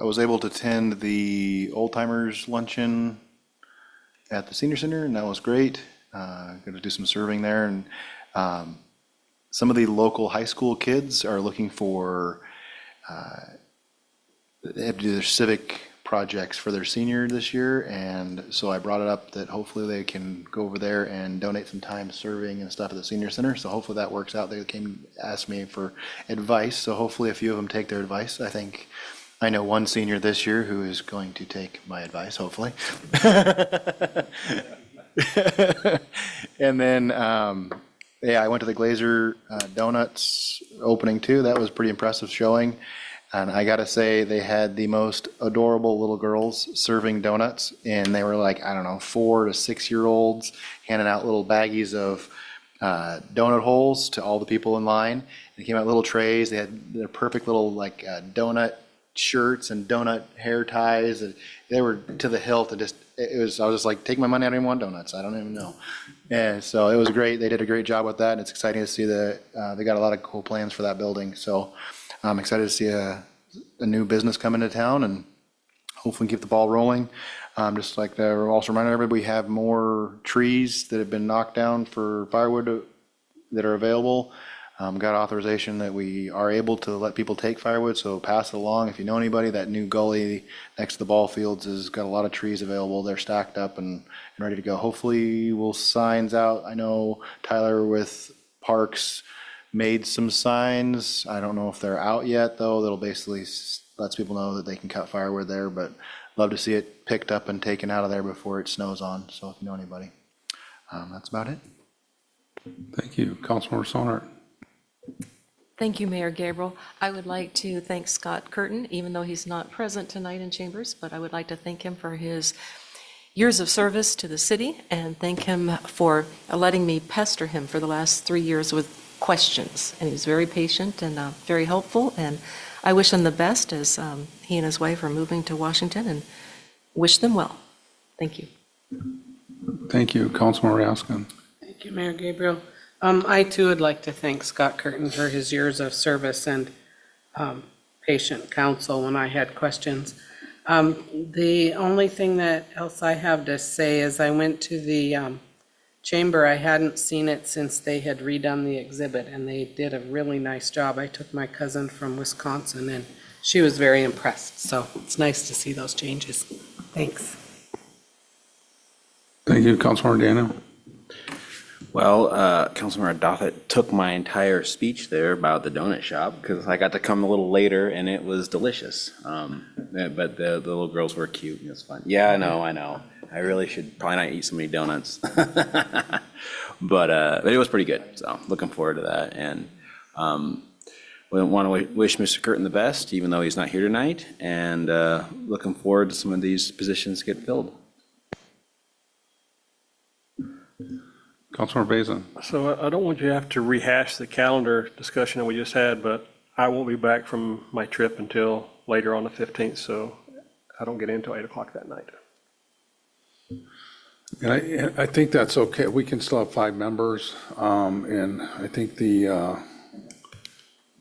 was able to attend the Old Timers Luncheon at the Senior Center, and that was great. Going to do some serving there, and some of the local high school kids are looking for, they have to do their civic projects for their senior this year, and so I brought it up that hopefully they can go over there and donate some time serving and stuff at the Senior Center, so hopefully that works out. They came ask me for advice, so hopefully a few of them take their advice. I think I know one senior this year who is going to take my advice, hopefully. And then, yeah, I went to the Glazer Donuts opening too. That was pretty impressive showing. And I gotta say, they had the most adorable little girls serving donuts, and they were like, I don't know, 4 to 6 year olds handing out little baggies of donut holes to all the people in line. And it came out little trays. They had their perfect little like donut shirts and donut hair ties. And they were to the hilt, and I was just like, take my money, I don't even want donuts. I don't even know. And so it was great. They did a great job with that, and it's exciting to see that they got a lot of cool plans for that building. So I'm excited to see a new business come into town, and hopefully keep the ball rolling. Just like to also remind everybody, we have more trees that have been knocked down for firewood that are available. Got authorization that we are able to let people take firewood, so pass it along. If you know anybody, that new gully next to the ball fields has got a lot of trees available. They're stacked up and ready to go. Hopefully we'll signs out. I know Tyler with Parks made some signs. I don't know if they're out yet though. That'll basically lets people know that they can cut firewood there, but love to see it picked up and taken out of there before it snows on. So if you know anybody, that's about it. Thank you. Councilmember Sonart. Thank you, Mayor Gabriel. I would like to thank Scott Curtin, even though he's not present tonight in chambers, but I would like to thank him for his years of service to the city and thank him for letting me pester him for the last 3 years with questions. And he was very patient and very helpful, and I wish him the best as he and his wife are moving to Washington, and wish them well. Thank you. Thank you. Councilman Raskin. Thank you, Mayor Gabriel. I too would like to thank Scott Curtin for his years of service and patient counsel when I had questions. The only thing that else I have to say is I went to the chamber. I hadn't seen it since they had redone the exhibit, and they did a really nice job. I took my cousin from Wisconsin, and she was very impressed. So it's nice to see those changes. Thanks. Thank you. Councilman Daniel. Well, Councilmember Dothett took my entire speech there about the donut shop because I got to come a little later and it was delicious. But the little girls were cute and it was fun. Yeah, I know. I really should probably not eat so many donuts. But it was pretty good. So looking forward to that. And we want to wish Mr. Curtin the best, even though he's not here tonight. And looking forward to some of these positions get filled. Councilman Basin. So I don't want you to have to rehash the calendar discussion that we just had, but I won't be back from my trip until later on the 15th, so I don't get in until 8 o'clock that night. And I think that's okay. We can still have 5 members. And I think the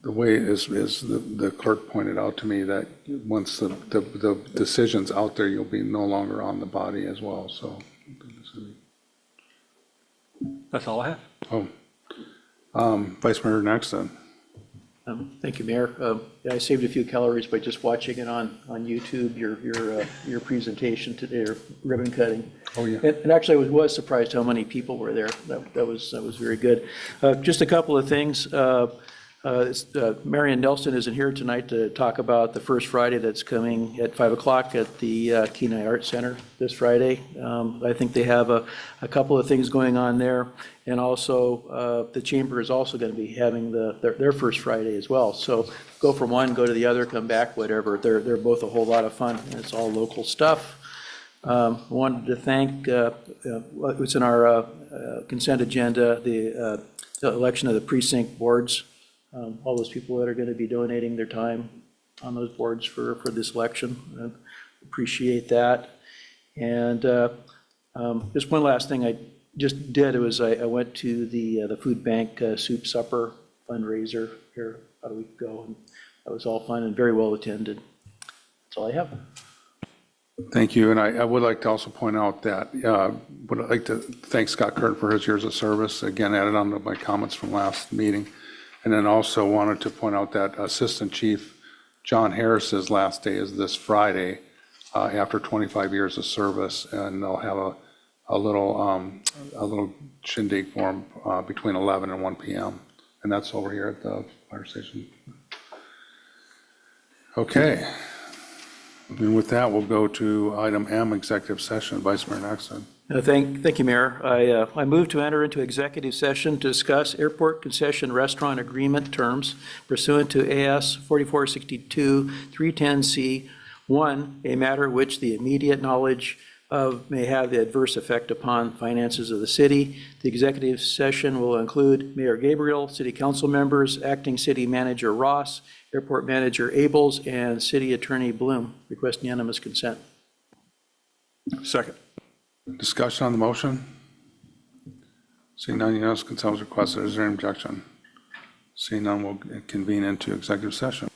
way is the clerk pointed out to me that once the decision's out there, you'll be no longer on the body as well, so. That's all I have. Vice Mayor Nexon. Thank you, Mayor. Yeah, I saved a few calories by just watching it on YouTube, your presentation today, or ribbon cutting. Oh, yeah. And actually, I was surprised how many people were there. That was very good. Just a couple of things. Marion Nelson isn't here tonight to talk about the first Friday that's coming at 5 o'clock at the Kenai Arts Center this Friday. I think they have a couple of things going on there. And also, the Chamber is also going to be having their first Friday as well. So go from one, go to the other, come back, whatever. They're both a whole lot of fun, and it's all local stuff. Wanted to thank, what's in our consent agenda, the election of the precinct boards. All those people that are going to be donating their time on those boards for this election. Appreciate that. And just one last thing I just did was I went to the food bank soup supper fundraiser here about a week ago, and that was all fun and very well attended. That's all I have. Thank you. And I would like to also point out that would like to thank Scott Curtin for his years of service. Again, added on to my comments from last meeting. And then also wanted to point out that Assistant Chief John Harris's last day is this Friday after 25 years of service, and they'll have a little shindig for him between 11 and 1 p.m. And that's over here at the fire station. Okay. And with that, we'll go to item M, executive session. Vice Mayor Nexon. Thank you, Mayor. I move to enter into executive session to discuss airport concession restaurant agreement terms pursuant to AS 4462 310C. 1, a matter which the immediate knowledge of may have the adverse effect upon finances of the city. The executive session will include Mayor Gabriel, City Council members, Acting City Manager Ross, Airport Manager Abels, and City Attorney Bloom. Request unanimous consent. Second. Discussion on the motion? Seeing none, unanimous consent was requested. Is there any objection? Seeing none, we'll convene into executive session.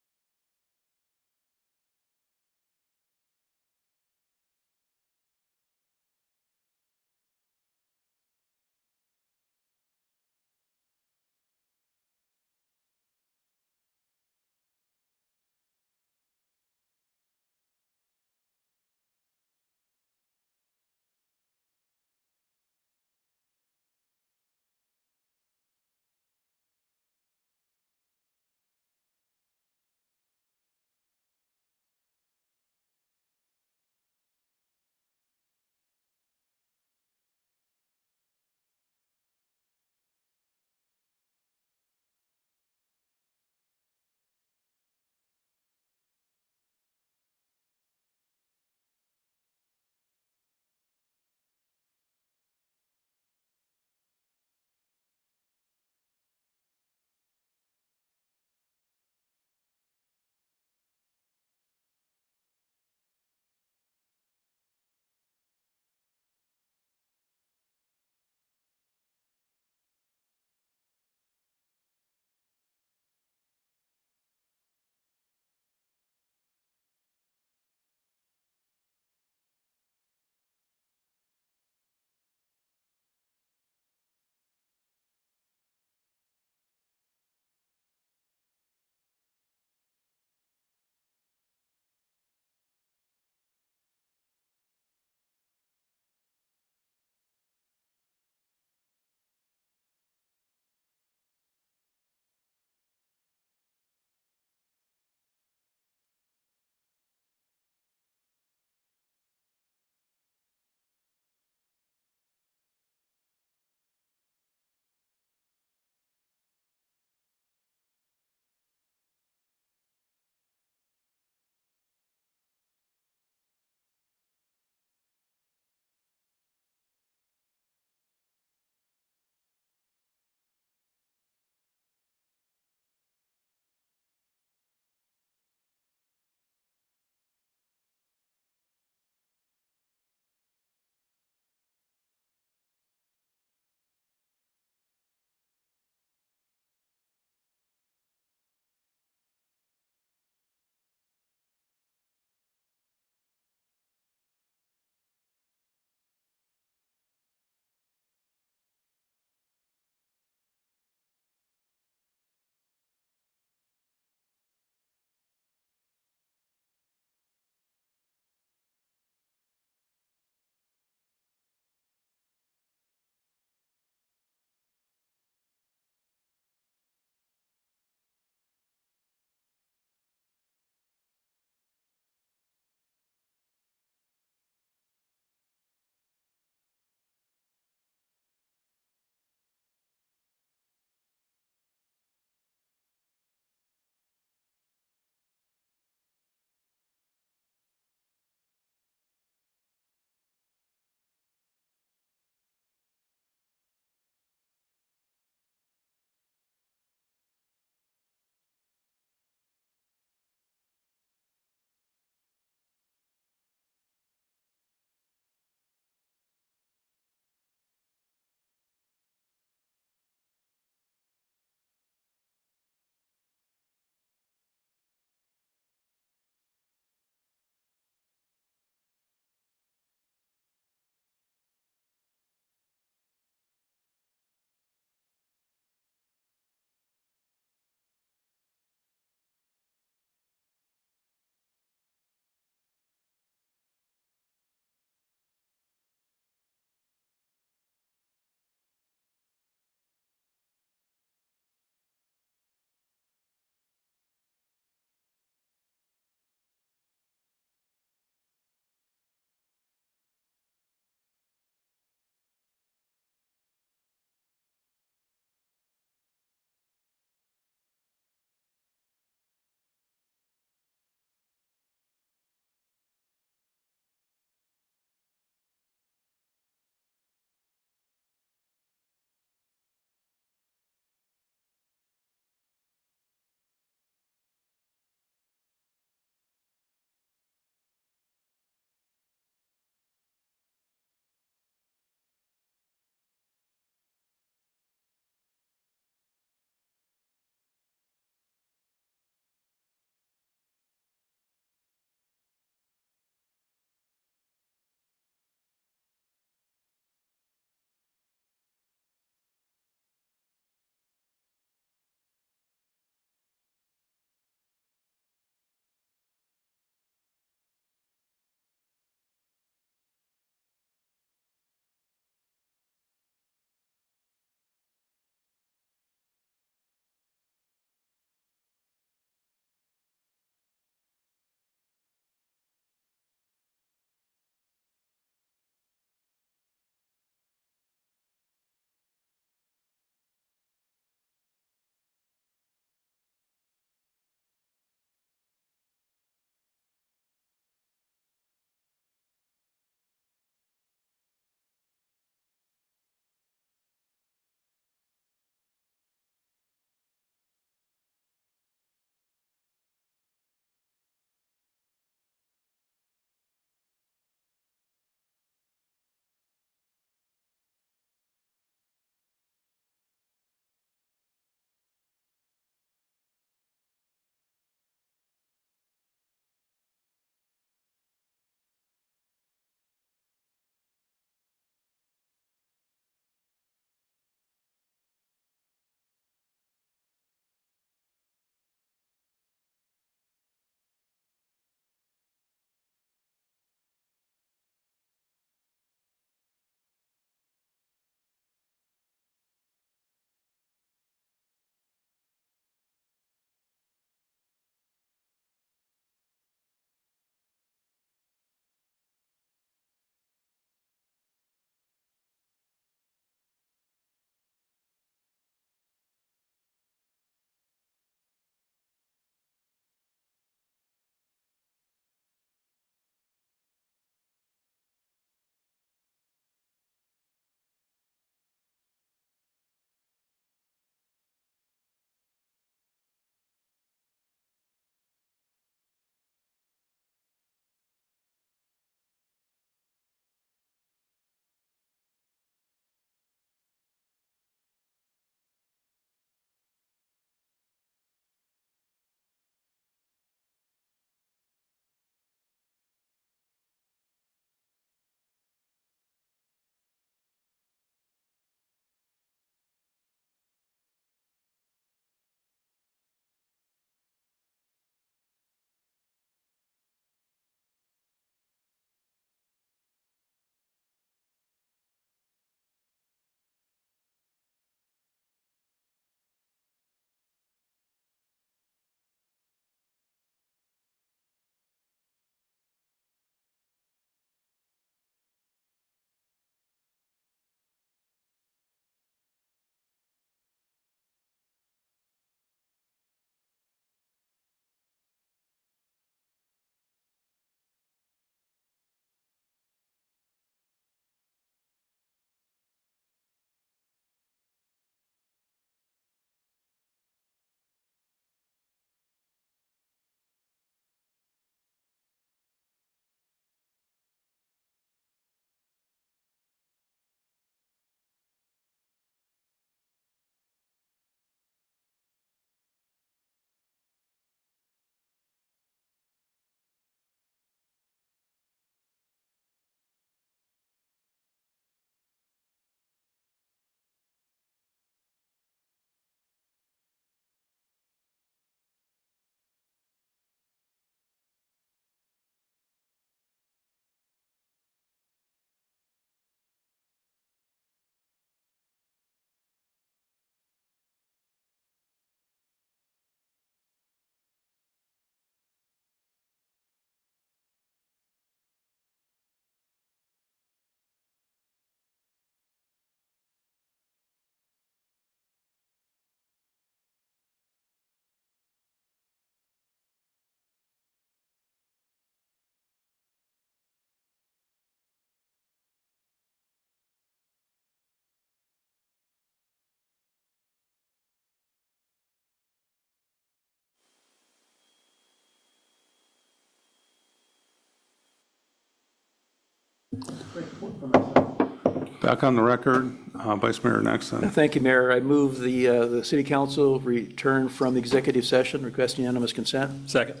Back on the record, Vice Mayor Nexon. Thank you, Mayor. I move the city council return from executive session, request unanimous consent. Second.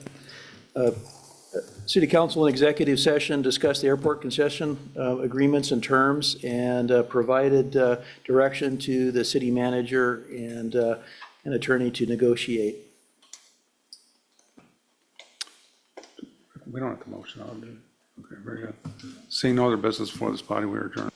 City council in executive session discussed the airport concession agreements and terms, and provided direction to the city manager and an attorney to negotiate. We don't have to motion on it. Okay, very good. Seeing no other business before this body, we are adjourned.